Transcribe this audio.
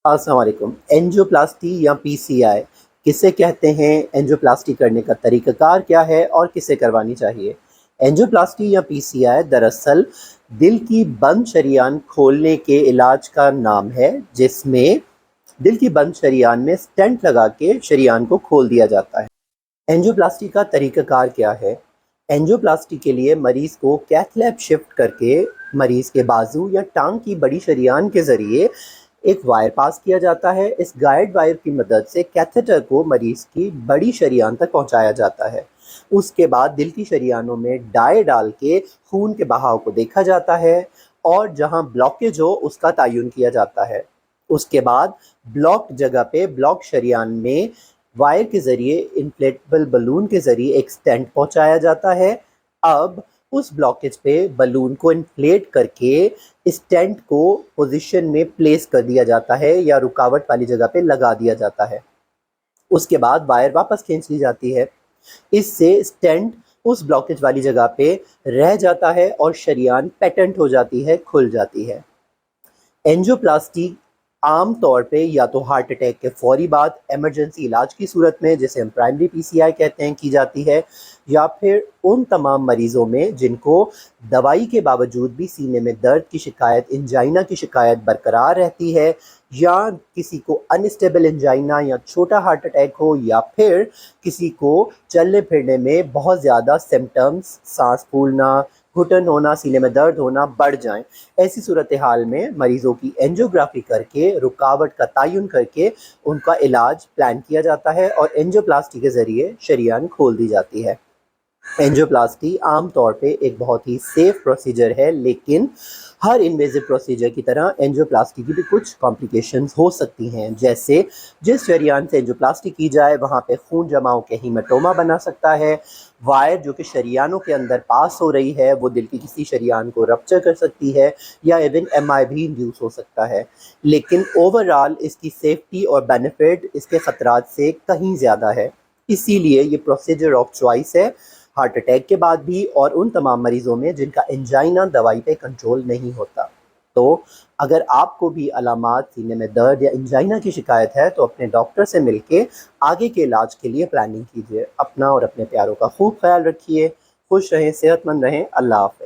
अस्सलाम वालेकुम। एंजियोप्लास्टी या पीसीआई किसे कहते हैं, एंजियोप्लास्टी करने का तरीक़ाकार क्या है और किसे करवानी चाहिए? एंजियोप्लास्टी या पीसीआई दरअसल दिल की बंद शरीयान खोलने के इलाज का नाम है, जिसमें दिल की बंद शरीयान में स्टेंट लगा के शरीयान को खोल दिया जाता है। एंजियोप्लास्टी का तरीक़ाकार क्या है? एंजियोप्लास्टी के लिए मरीज़ को कैथ लैब शिफ्ट करके मरीज़ के बाजू या टांग की बड़ी शरीयान के ज़रिए एक वायर पास किया जाता है। इस गाइड वायर की मदद से कैथेटर को मरीज़ की बड़ी शरीयान तक पहुंचाया जाता है। उसके बाद दिल की शरीयानों में डाई डाल के खून के बहाव को देखा जाता है और जहां ब्लॉकेज हो उसका तयन किया जाता है। उसके बाद ब्लॉक जगह पे ब्लॉक शरीयान में वायर के ज़रिए इन्फ्लेटेबल बलून के ज़रिए एक स्टेंट पहुंचाया जाता है। अब उस ब्लॉकेज पे बलून को इन्फ्लेट करके स्टेंट को पोजीशन में प्लेस कर दिया जाता है या रुकावट वाली जगह पे लगा दिया जाता है। उसके बाद वायर वापस खींच ली जाती है। इससे स्टेंट उस ब्लॉकेज वाली जगह पे रह जाता है और शरीयान पेटेंट हो जाती है, खुल जाती है। एंजियोप्लास्टी आम तौर पे या तो हार्ट अटैक के फौरी बाद इमरजेंसी इलाज की सूरत में, जिसे हम प्राइमरी पीसीआई कहते हैं, की जाती है, या फिर उन तमाम मरीज़ों में जिनको दवाई के बावजूद भी सीने में दर्द की शिकायत, एंजाइना की शिकायत बरकरार रहती है, या किसी को अनस्टेबल एंजाइना या छोटा हार्ट अटैक हो, या फिर किसी को चलने फिरने में बहुत ज़्यादा सिम्टम्स, सांस फूलना, घुटन होना, सीने में दर्द होना बढ़ जाएं। ऐसी सूरत हाल में मरीज़ों की एंजियोग्राफी करके रुकावट का तयन करके उनका इलाज प्लान किया जाता है और एंजियोप्लास्टी के ज़रिए शरीयान खोल दी जाती है। एंजियोप्लास्टी आम तौर पे एक बहुत ही सेफ प्रोसीजर है, लेकिन हर इन्वेजिव प्रोसीजर की तरह एंजियोप्लास्टी की भी कुछ कॉम्प्लिकेशंस हो सकती हैं। जैसे जिस शरीयान से एंजियोप्लास्टी की जाए वहाँ पे खून जमाव के हीमेटोमा बना सकता है। वायर जो कि शरीयानों के अंदर पास हो रही है वो दिल की किसी शरीयान को रप्चर कर सकती है, या इवन एमआई भी इंड्यूस हो सकता है। लेकिन ओवरऑल इसकी सेफ्टी और बेनिफिट इसके ख़तरात से कहीं ज़्यादा है। इसीलिए ये प्रोसीजर ऑफ चॉइस है हार्ट अटैक के बाद भी, और उन तमाम मरीज़ों में जिनका एंजाइना दवाई पे कंट्रोल नहीं होता। तो अगर आपको भी अलामात, सीने में दर्द या एंजाइना की शिकायत है, तो अपने डॉक्टर से मिलके आगे के इलाज के लिए प्लानिंग कीजिए। अपना और अपने प्यारों का खूब ख्याल रखिए। खुश रहें, सेहतमंद रहें। अल्लाह हाफ़िज़।